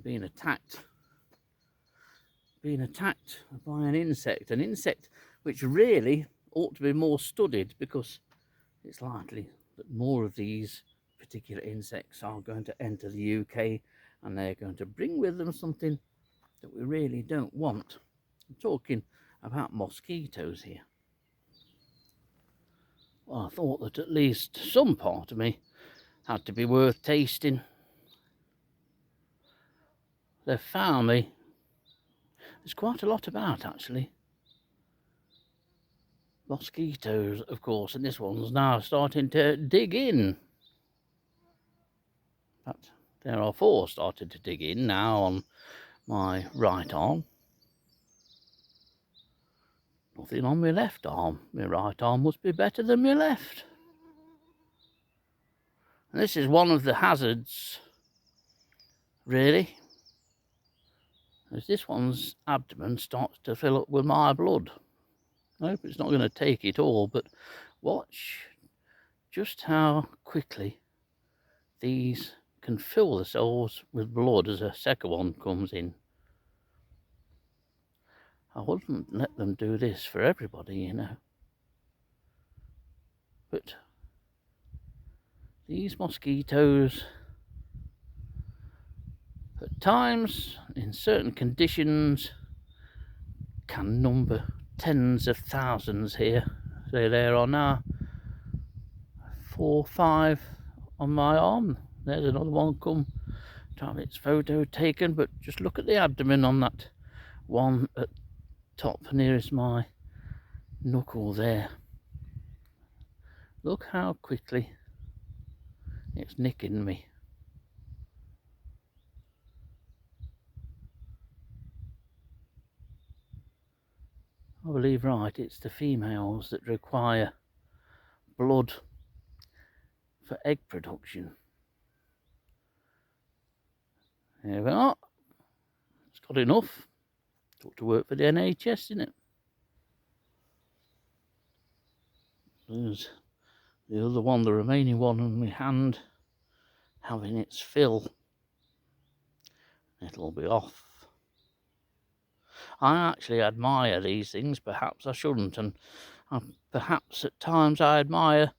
being attacked by an insect which really ought to be more studied, because it's likely that more of these particular insects are going to enter the UK, and they're going to bring with them something that we really don't want. I'm talking about mosquitoes here. Well, I thought that at least some part of me had to be worth tasting. They've found me. There's quite a lot about, actually. Mosquitoes, of course, and this one's now starting to dig in. But there are 4 started to dig in now on my right arm. Nothing on my left arm. My right arm must be better than my left. And this is one of the hazards, really, as this one's abdomen starts to fill up with my blood. I hope it's not going to take it all, but watch just how quickly these can fill themselves with blood as a second one comes in. I wouldn't let them do this for everybody, you know. But these mosquitoes, at times, in certain conditions, can number tens of thousands here. So there are now 4 or 5 on my arm. There's another one come to have its photo taken, but just look at the abdomen on that one at top nearest my knuckle there. Look how quickly it's nicking me. I believe right, it's the females that require blood for egg production. There we are. It's got enough. Got to work for the NHS, isn't it? There's the other one, the remaining one in my hand, having its fill. It'll be off. I actually admire these things. Perhaps I shouldn't, and perhaps at times I admire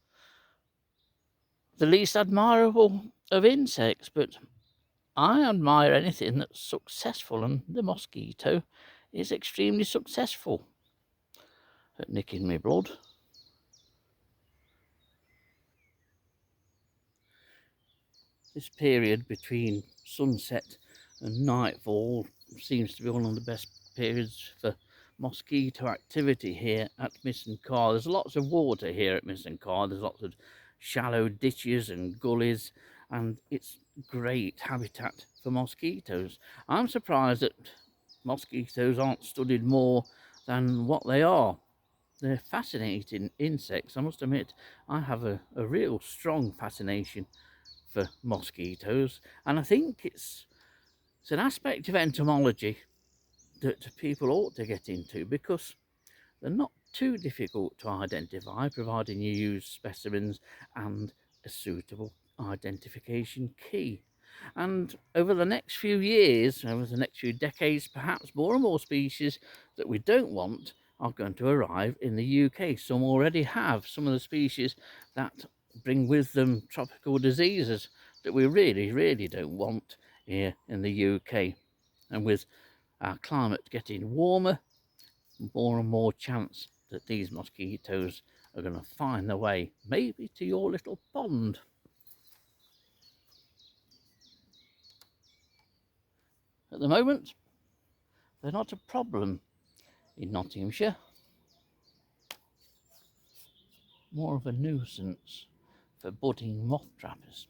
the least admirable of insects, but I admire anything that's successful, and the mosquito is extremely successful at nicking me blood. This period between sunset and nightfall seems to be one of the best periods for mosquito activity here at Mosquito. There's lots of water here at Mosquito. There's lots of shallow ditches and gullies, and it's great habitat for mosquitoes. I'm surprised that mosquitoes aren't studied more than what they are. They're fascinating insects. I must admit, I have a real strong fascination for mosquitoes, and I think it's an aspect of entomology that people ought to get into, because they're not too difficult to identify, providing you use specimens and a suitable identification key. And over the next few years, over the next few decades, perhaps more and more species that we don't want are going to arrive in the UK. Some already have. Some of the species that bring with them tropical diseases that we really, really don't want here in the UK. And with our climate getting warmer, more and more chance that these mosquitoes are going to find their way, maybe to your little pond. At the moment, they're not a problem in Nottinghamshire. More of a nuisance for budding moth trappers.